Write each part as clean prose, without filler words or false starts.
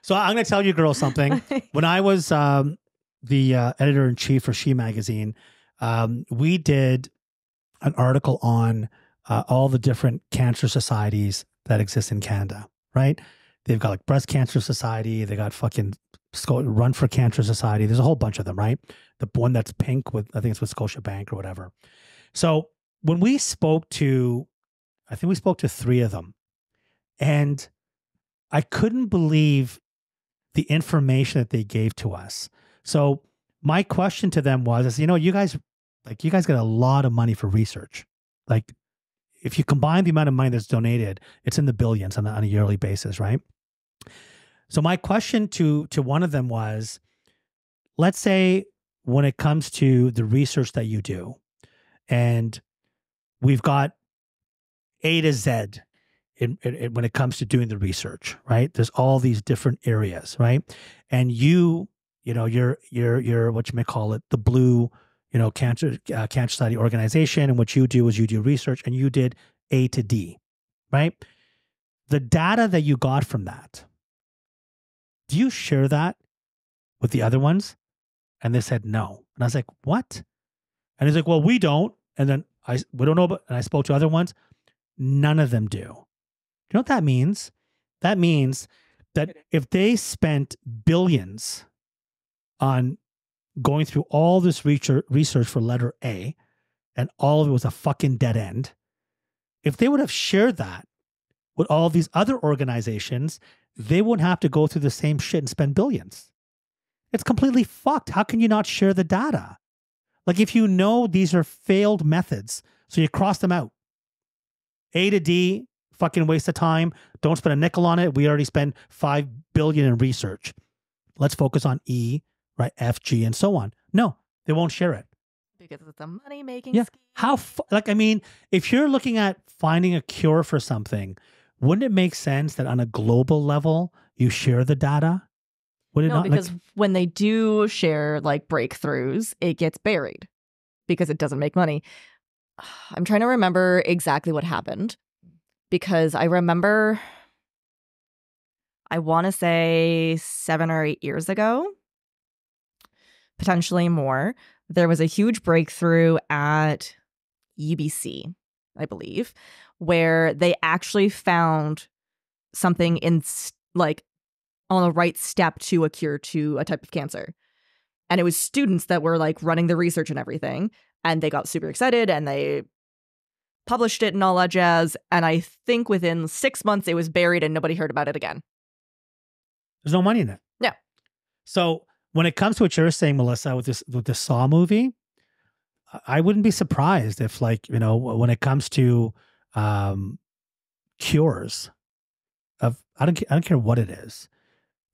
So I'm going to tell you girls something. When I was the editor-in-chief for She Magazine, we did an article on all the different cancer societies that exist in Canada, right? They've got like Breast Cancer Society. They got fucking Run for Cancer Society. There's a whole bunch of them, right? The one that's pink with, I think it's with Scotiabank or whatever. So when we spoke to, I think we spoke to 3 of them, and I couldn't believe the information that they gave to us. So my question to them was, you guys get a lot of money for research. Like, if you combine the amount of money that's donated, it's in the billions on a yearly basis, right? So my question to one of them was, let's say when it comes to the research that you do, and we've got A to Z when it comes to doing the research, right? There's all these different areas, right? And you're what you may call it, the blue, cancer study organization. And what you do is you do research, and you did A to D, right? The data that you got from that, do you share that with the other ones? And they said no. And I was like, what? And he's like, well, we don't. And then we don't know, and I spoke to other ones. None of them do. Do you know what that means? That means that if they spent billions on going through all this research for letter A, and all of it was a fucking dead end, if they would have shared that with all these other organizations, they wouldn't have to go through the same shit and spend billions. It's completely fucked. How can you not share the data? Like, if you know these are failed methods, so you cross them out. A to D, fucking waste of time. Don't spend a nickel on it. We already spend $5 billion in research. Let's focus on E, right? F, G, and so on. No, they won't share it. Because it's a money-making scheme. How, if you're looking at finding a cure for something, wouldn't it make sense that on a global level, you share the data? Would it no, not? Because when they do share like breakthroughs, it gets buried because it doesn't make money. I'm trying to remember exactly what happened, because I remember, I want to say 7 or 8 years ago, potentially more, there was a huge breakthrough at UBC, I believe, where they actually found something in like on the right step to a cure to a type of cancer. And it was students that were like running the research and everything. And they got super excited and they published it and all that jazz. And I think within 6 months, it was buried and nobody heard about it again. There's no money in it. Yeah. So when it comes to what you're saying, Melissa, with the Saw movie, I wouldn't be surprised if, like, when it comes to cures of, I don't care what it is,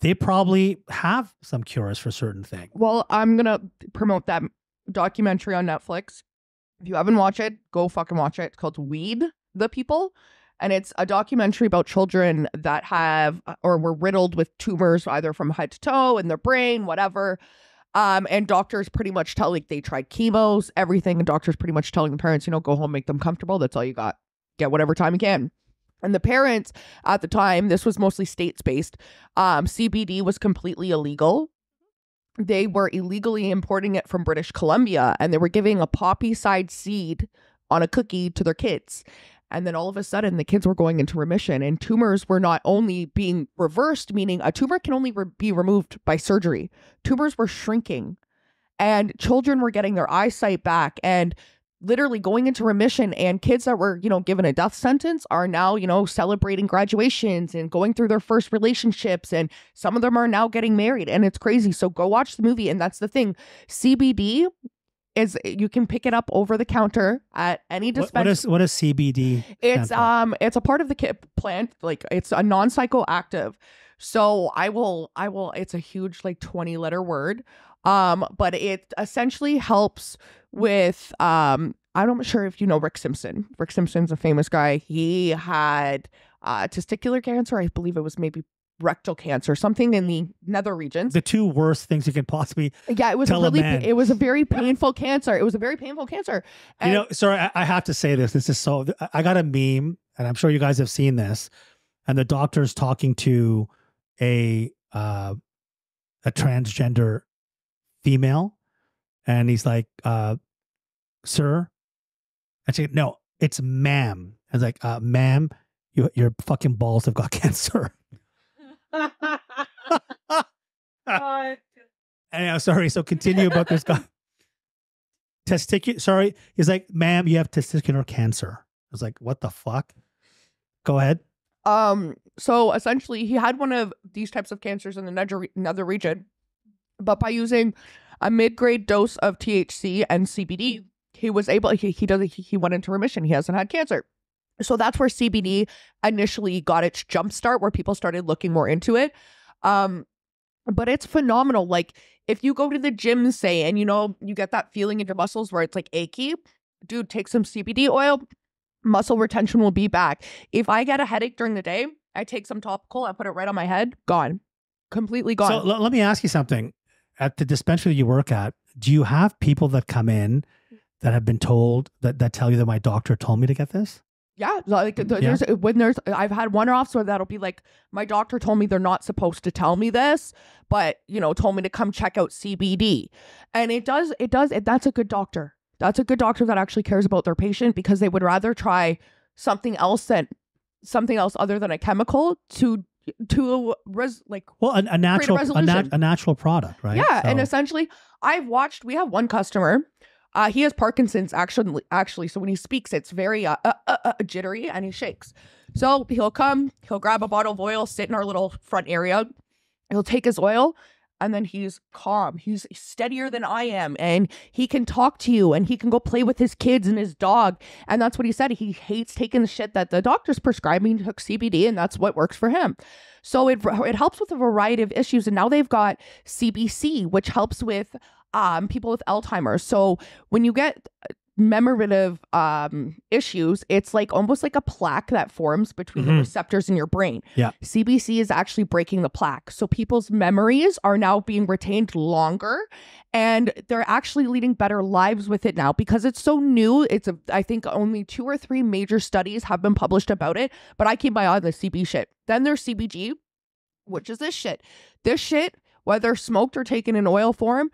they probably have some cures for certain things. Well, I'm gonna promote that documentary on Netflix. If you haven't watched it, go fucking watch it. It's called Weed the People. And it's a documentary about children that have or were riddled with tumors, either from head to toe, in their brain, whatever. And doctors pretty much they tried chemos, everything. And doctors pretty much telling the parents, go home, make them comfortable. That's all you got. Get whatever time you can. And the parents at the time, this was mostly states-based. CBD was completely illegal. They were illegally importing it from British Columbia, and they were giving a poppy side seed on a cookie to their kids. And then all of a sudden, the kids were going into remission, and tumors were not only being reversed, meaning a tumor can only be removed by surgery. Tumors were shrinking, and children were getting their eyesight back and literally going into remission. And kids that were, given a death sentence are now, celebrating graduations and going through their first relationships. And some of them are now getting married, and it's crazy. So go watch the movie. And that's the thing. CBD is, you can pick it up over the counter at any dispensary. What is CBD? It's a part of the plant. Like, it's a non-psychoactive. So I will, it's a huge, 20-letter word. But it essentially helps with, I'm not sure if you know Rick Simpson. Rick Simpson's a famous guy. He had testicular cancer. I believe it was maybe rectal cancer, something in the nether regions. The two worst things you can possibly it was tell it was a very painful cancer. It was a very painful cancer. And sorry, I have to say this. This is so, I got a meme, and I'm sure you guys have seen this, and the doctor's talking to a a transgender female, and he's like, sir. I say, no, it's ma'am. I was like, ma'am, your fucking balls have got cancer. Anyhow, sorry. So continue about this guy. Sorry. He's like, ma'am, you have testicular cancer. I was like, what the fuck? Go ahead. So essentially he had one of these types of cancers in another region, but by using a mid-grade dose of THC and CBD, he was able, he went into remission. He hasn't had cancer. So that's where CBD initially got its jump start, where people started looking more into it. But it's phenomenal. Like if you go to the gym, say, and you get that feeling in your muscles where it's like achy, dude, take some CBD oil, muscle retention will be back. If I get a headache during the day, I take some topical, I put it right on my head, gone. Completely gone. So let me ask you something. At the dispensary you work at, do you have people that come in that have been told that tell you that my doctor told me to get this? Yeah, like I've had one officer that'll be like, my doctor told me they're not supposed to tell me this, but told me to come check out CBD. And that's a good doctor. That's a good doctor that actually cares about their patient, because they would rather try something else other than a chemical a natural product, right? Yeah, so. And essentially we have one customer. He has Parkinson's actually. So when he speaks, it's very jittery and he shakes. So he'll grab a bottle of oil, sit in our little front area. He'll take his oil, and then he's calm. He's steadier than I am, and he can talk to you, and he can go play with his kids and his dog. And that's what he said. He hates taking the shit that the doctor's prescribing. He took CBD, and that's what works for him. So it helps with a variety of issues. And now they've got CBC, which helps with people with Alzheimer's. So when you get memorative issues, it's like almost like a plaque that forms between the receptors in your brain. Yeah. CBC is actually breaking the plaque. So people's memories are now being retained longer, and they're actually leading better lives with it now because it's so new. I think only 2 or 3 major studies have been published about it, but I keep my eye on the CB shit. Then there's CBG, which is this shit. This shit, whether smoked or taken in oil form,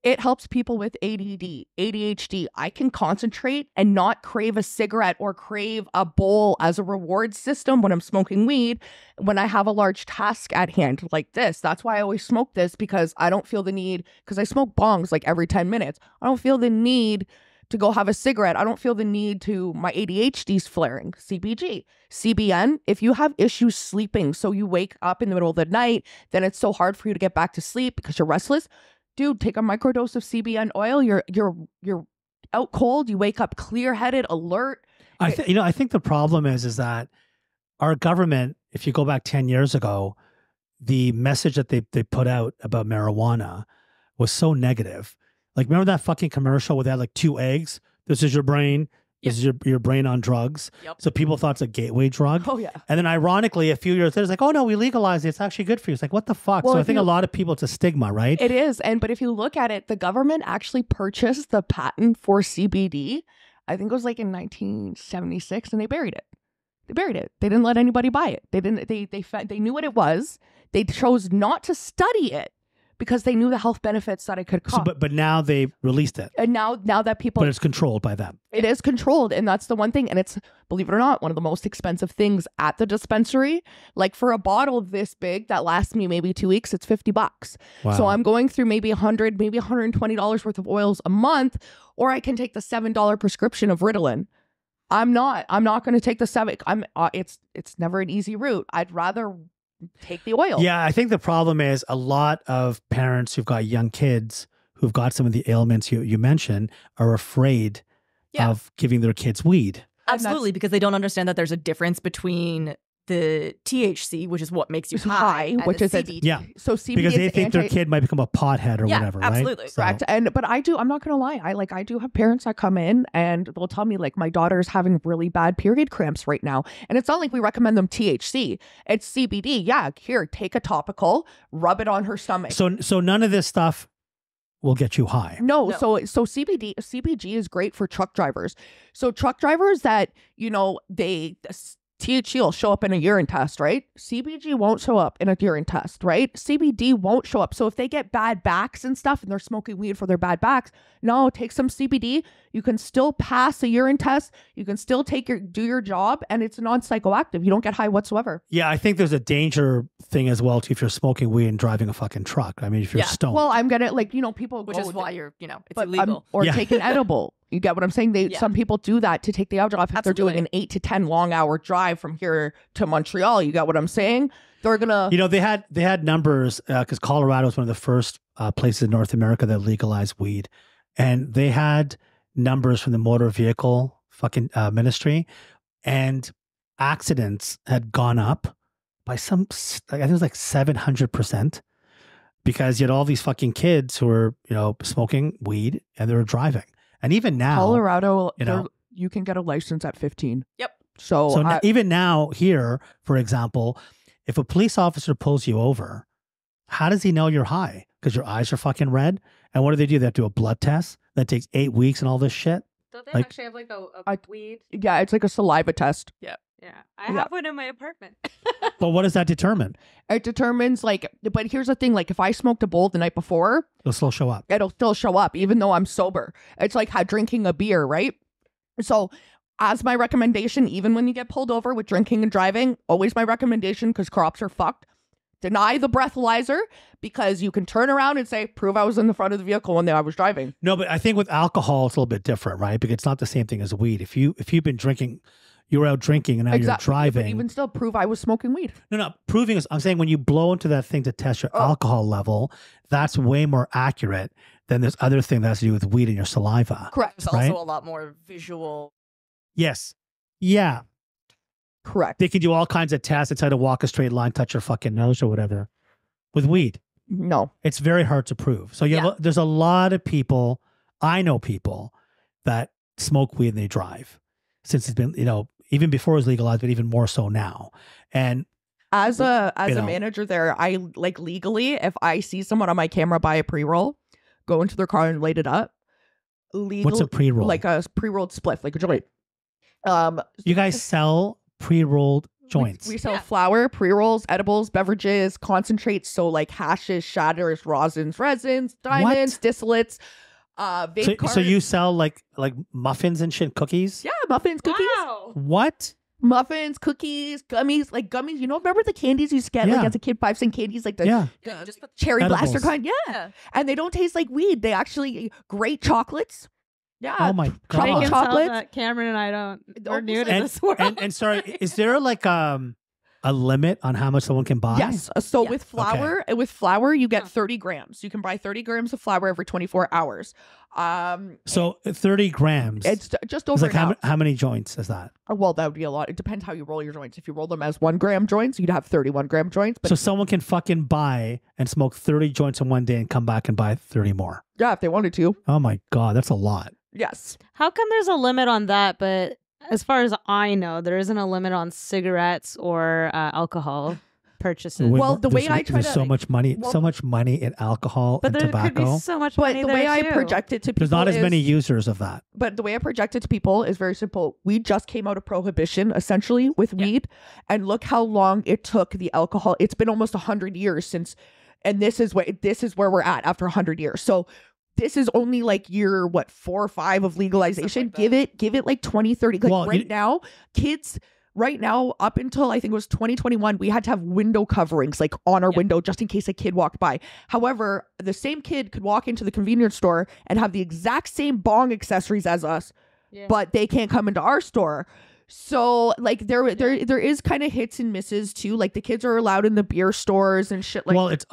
it helps people with ADD, ADHD. I can concentrate and not crave a cigarette or crave a bowl as a reward system when I'm smoking weed, when I have a large task at hand like this. That's why I always smoke this, because I don't feel the need, because I smoke bongs like every 10 minutes. I don't feel the need to go have a cigarette. I don't feel the need to, my ADHD's flaring. CBG. CBN, if you have issues sleeping, so you wake up in the middle of the night, then it's so hard for you to get back to sleep because you're restless. Dude, take a microdose of CBN oil. You're out cold. You wake up clear-headed, alert. I think the problem is that our government, if you go back 10 years ago, the message that they put out about marijuana was so negative. Like, remember that fucking commercial where they had like 2 eggs? This is your brain. This is your brain on drugs. Yep. So people thought it's a gateway drug. Oh, yeah. And then ironically, a few years later, it's like, oh no, we legalized it. It's actually good for you. It's like, what the fuck? Well, so I think a lot of people, it's a stigma, right? It is. But if you look at it, the government actually purchased the patent for CBD. I think it was like in 1976, and they buried it. They didn't let anybody buy it. They knew what it was. They chose not to study it, because they knew the health benefits that it could cause. So, but now they released it. And now that people... But it's controlled by them. It is controlled, and that's the one thing. And it's, believe it or not, one of the most expensive things at the dispensary. Like, for a bottle this big that lasts me maybe 2 weeks, it's $50. Wow. So I'm going through maybe $100, maybe $120 worth of oils a month, or I can take the $7 prescription of Ritalin. I'm not going to take the 7. It's never an easy route. I'd rather take the oil. Yeah, I think the problem is a lot of parents who've got young kids who've got some of the ailments you mentioned are afraid of giving their kids weed. Absolutely, because they don't understand that there's a difference between the THC, which is what makes you high, which is CBD. Yeah. So CBD because they think their kid might become a pothead or whatever, absolutely. right? So, correct. But I'm not gonna lie. I do have parents that come in and they'll tell me, like, my daughter's having really bad period cramps right now. And it's not like we recommend them THC. It's CBD. Yeah, here, take a topical, rub it on her stomach. So none of this stuff will get you high. No. So CBG is great for truck drivers. So truck drivers that, THC will show up in a urine test, right? CBG won't show up in a urine test, right? CBD won't show up. So if they get bad backs and stuff and they're smoking weed for their bad backs, no, take some CBD. You can still pass a urine test. You can still do your job, and it's non-psychoactive. You don't get high whatsoever. Yeah, I think there's a danger thing as well too if you're smoking weed and driving a fucking truck. I mean, if you're stoned. Well, I'm gonna people which go is with why it. you're, it's But, illegal. or take an edible. You get what I'm saying? Some people do that to take the edge off if they're doing an 8 to 10 long hour drive from here to Montreal. You got what I'm saying? They're gonna. They had numbers because Colorado was one of the first places in North America that legalized weed, and they had numbers from the motor vehicle fucking ministry, and accidents had gone up by I think it was like 700%. Because you had all these fucking kids who were, smoking weed and they were driving. And even now, Colorado, you can get a license at 15. Yep. So even now here, for example, if a police officer pulls you over, how does he know you're high? Because your eyes are fucking red. And what do? They have to do a blood test that takes 8 weeks and all this shit. Don't they actually have like a weed? Yeah, it's like a saliva test. Yeah. Yeah. I have one in my apartment. But what does that determine? It determines but here's the thing, if I smoked a bowl the night before, It'll still show up. It'll still show up even though I'm sober. It's like drinking a beer, right? So as my recommendation, even when you get pulled over with drinking and driving, always my recommendation, because cops are fucked, deny the breathalyzer, because you can turn around and say, prove I was in the front of the vehicle when I was driving. No, but I think with alcohol, it's a little bit different, right? Because it's not the same thing as weed. If you've been drinking, you were out drinking and now you're driving. But even still, prove I was smoking weed. No, proving is, I'm saying when you blow into that thing to test your alcohol level, that's way more accurate than this other thing that has to do with weed in your saliva. Correct. It's also a lot more visual. Yes. Yeah. Correct. They can do all kinds of tests and try to walk a straight line, touch your fucking nose or whatever. With weed, no. It's very hard to prove. So there's a lot of people, I know people that smoke weed and they drive. Since it's been, even before it was legalized, but even more so now. And as a manager there, I legally, if I see someone on my camera buy a pre-roll, go into their car and light it up. What's a pre-roll? Like a pre-rolled spliff, like a joint. You guys sell pre-rolled joints. We sell flour, pre-rolls, edibles, beverages, concentrates, so hashes, shatters, resins, diamonds, distillates. So you sell like muffins and shit, cookies? Yeah, muffins, cookies. Wow. What? Muffins, cookies, gummies, gummies. Remember the candies you used to get as a kid, 5-cent candies, the just put cherry edibles. blaster kind? Yeah. And they don't taste like weed. They actually great chocolates. Yeah. Oh my god. They can Chocolates. tell that Cameron and I don't. We're new to and, this world. and sorry, is there a limit on how much someone can buy? Yes. So with flour, you get 30 grams. You can buy 30 grams of flour every 24 hours. So 30 grams. It's just over. How many joints is that? Well, that would be a lot. It depends how you roll your joints. If you roll them as 1 gram joints, you'd have 31 gram joints. But so someone can fucking buy and smoke 30 joints in one day and come back and buy 30 more. Yeah, if they wanted to. Oh my god, that's a lot. Yes. How come there's a limit on that? But as far as I know, there isn't a limit on cigarettes or alcohol purchases. Well, the way I try there's so much money in alcohol and tobacco. But there could be so much But money the there way I too. project it to people There's not as many users of that. But the way I project it to people is very simple. We just came out of prohibition, essentially, with weed. And look how long it took the alcohol. It's been almost 100 years since, and this is where we're at after 100 years. So this is only year 4 or 5 of legalization. Give it 20, 30. Now, kids right now, up until I think it was 2021, we had to have window coverings on our window just in case a kid walked by. However, the same kid could walk into the convenience store and have the exact same bong accessories as us, but they can't come into our store. So there is kind of hits and misses too. The kids are allowed in the beer stores and shit. Well, it's